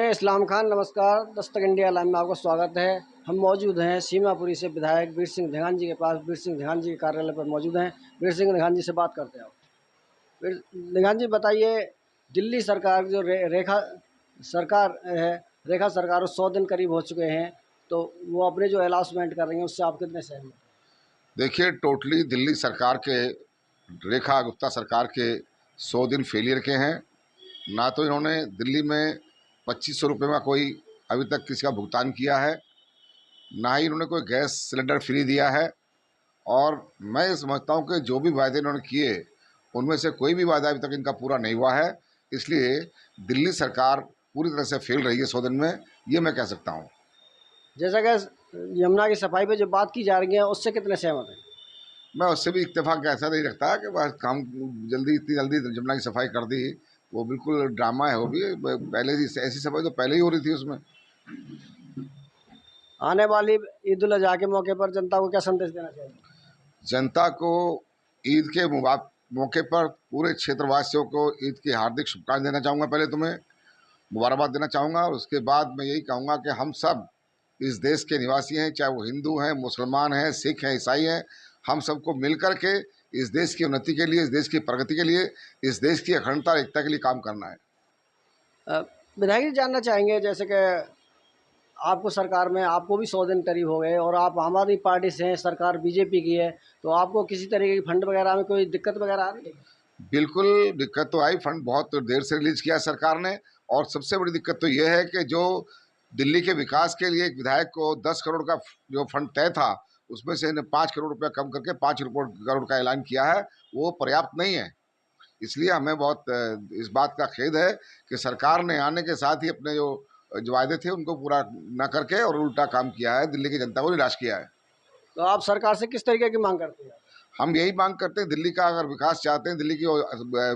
मैं इस्लाम खान। नमस्कार, Dastak India live में आपका स्वागत है। हम मौजूद हैं सीमापुरी से विधायक वीर सिंह धेगान जी के पास। वीर सिंह धेगान जी के कार्यालय पर मौजूद हैं। वीर सिंह धेगान जी से बात करते हैं। वीर धेगान जी, बताइए, दिल्ली सरकार जो रेखा सरकार है, रेखा सरकार को 100 दिन करीब हो चुके हैं, तो वो अपने जो अनाउंसमेंट कर रही हैं उससे आप कितने सहमत हैं? देखिए, टोटली दिल्ली सरकार के, रेखा गुप्ता सरकार के 100 दिन फेलियर के हैं। ना तो इन्होंने दिल्ली में 2500 रुपये का कोई अभी तक किसी का भुगतान किया है, ना ही इन्होंने कोई गैस सिलेंडर फ्री दिया है। और मैं समझता हूँ कि जो भी वायदे इन्होंने किए उनमें से कोई भी वायदा अभी तक इनका पूरा नहीं हुआ है। इसलिए दिल्ली सरकार पूरी तरह से फेल रही है 100 दिन में, ये मैं कह सकता हूँ। जैसा कि यमुना की सफाई पे जो बात की जा रही है उससे कितने सहमत हैं? मैं उससे भी इत्तेफाक ऐसा नहीं रखता कि बस काम जल्दी, इतनी जल्दी जमुना की सफाई कर दी। वो बिल्कुल ड्रामा है। वो भी पहले ही ऐसी सफाई तो पहले ही हो रही थी उसमें। आने वाली ईद उल अजहा के मौके पर जनता को क्या संदेश देना चाहिए? जनता को ईद के मौके पर पूरे क्षेत्रवासियों को ईद की हार्दिक शुभकामनाएं देना चाहूँगा। पहले तुम्हें मुबारकबाद देना चाहूँगा और उसके बाद मैं यही कहूँगा कि हम सब इस देश के निवासी हैं, चाहे वो हिंदू हैं, मुसलमान हैं, सिख हैं, ईसाई हैं। हम सबको मिल कर के इस देश की उन्नति के लिए, इस देश की प्रगति के लिए, इस देश की अखंडता और एकता के लिए काम करना है। विधायक जी, जानना चाहेंगे, जैसे कि आपको सरकार में आपको भी 100 दिन करीब हो गए और आप आम आदमी पार्टी से हैं, सरकार बीजेपी की है, तो आपको किसी तरीके की फंड वगैरह में कोई दिक्कत वगैरह आ रही है? बिल्कुल दिक्कत तो आई। फंड बहुत देर से रिलीज किया सरकार ने। और सबसे बड़ी दिक्कत तो ये है कि जो दिल्ली के विकास के लिए एक विधायक को 10 करोड़ का जो फंड तय था, उसमें से इन्हें 5 करोड़ रुपया कम करके 5 करोड़ का ऐलान किया है। वो पर्याप्त नहीं है। इसलिए हमें बहुत इस बात का खेद है कि सरकार ने आने के साथ ही अपने जो जो वायदे थे उनको पूरा न करके और उल्टा काम किया है, दिल्ली की जनता को निराश किया है। तो आप सरकार से किस तरीके की मांग करते हैं? हम यही मांग करते हैं, दिल्ली का अगर विकास चाहते हैं, दिल्ली की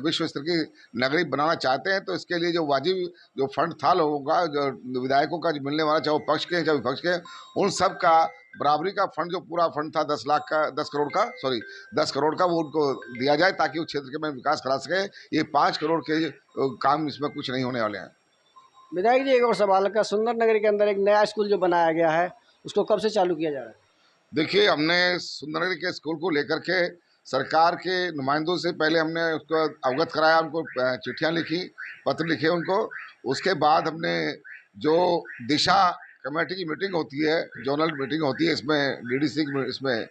विश्व स्तर की नगरी बनाना चाहते हैं, तो इसके लिए जो वाजिब जो फंड था लोगों का, जो विधायकों का जो मिलने वाला, चाहे वो पक्ष के चाहे विपक्ष के, उन सब का बराबरी का फंड, जो पूरा फंड था 10 लाख का, 10 करोड़ का, सॉरी 10 करोड़ का, वो उनको दिया जाए ताकि उस क्षेत्र के में विकास करा सके। ये 5 करोड़ के काम इसमें कुछ नहीं होने वाले हैं। विधायक जी, एक और सवाल है, सुंदर नगरी के अंदर एक नया स्कूल जो बनाया गया है, उसको कब से चालू किया जा रहा है? देखिए, हमने सुंदरनगरी के स्कूल को लेकर के सरकार के नुमाइंदों से पहले हमने उसको अवगत कराया, उनको चिट्ठियाँ लिखी, पत्र लिखे उनको। उसके बाद हमने जो दिशा कमेटी की मीटिंग होती है, जोनल मीटिंग होती है, इसमें डीडीसी इसमें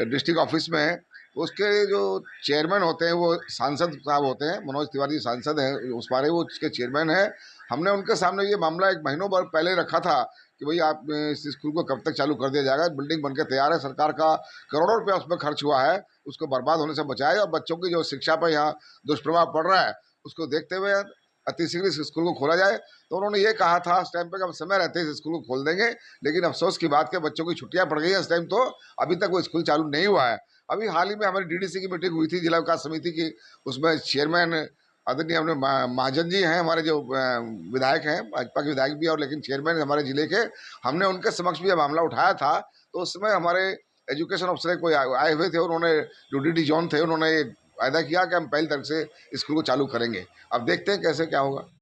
डिस्ट्रिक्ट ऑफिस में, तो उसके जो चेयरमैन होते हैं वो सांसद साहब होते हैं। मनोज तिवारी सांसद हैं उस बारे, वो उसके चेयरमैन हैं। हमने उनके सामने ये मामला एक महीनों भर पहले रखा था कि भाई आप इस स्कूल को कब तक चालू कर दिया जाएगा। बिल्डिंग बनकर तैयार है, सरकार का करोड़ों रुपया उसमें खर्च हुआ है, उसको बर्बाद होने से बचाए। और बच्चों की जो शिक्षा पर यहाँ दुष्प्रभाव पड़ रहा है, उसको देखते हुए अतिशीघ्र इस स्कूल को खोला जाए। तो उन्होंने ये कहा था उस टाइम पे कि हम समय रहते इस स्कूल को खोल देंगे। लेकिन अफसोस की बात है, बच्चों की छुट्टियां पड़ गई है इस टाइम, तो अभी तक वो स्कूल चालू नहीं हुआ है। अभी हाल ही में हमारी डीडीसी की मीटिंग हुई थी, जिला विकास समिति की। उसमें चेयरमैन आदरणीय हमने महाजन जी हैं, हमारे जो विधायक हैं, भाजपा के विधायक भी, और लेकिन चेयरमैन हमारे जिले के, हमने उनके समक्ष भी यह मामला उठाया था। तो उस समय हमारे एजुकेशन अफसर कोई आए हुए थे, उन्होंने जो डीडी जॉन थे, उन्होंने वायदा किया कि हम पहली तारीख से स्कूल को चालू करेंगे। अब देखते हैं कैसे क्या होगा।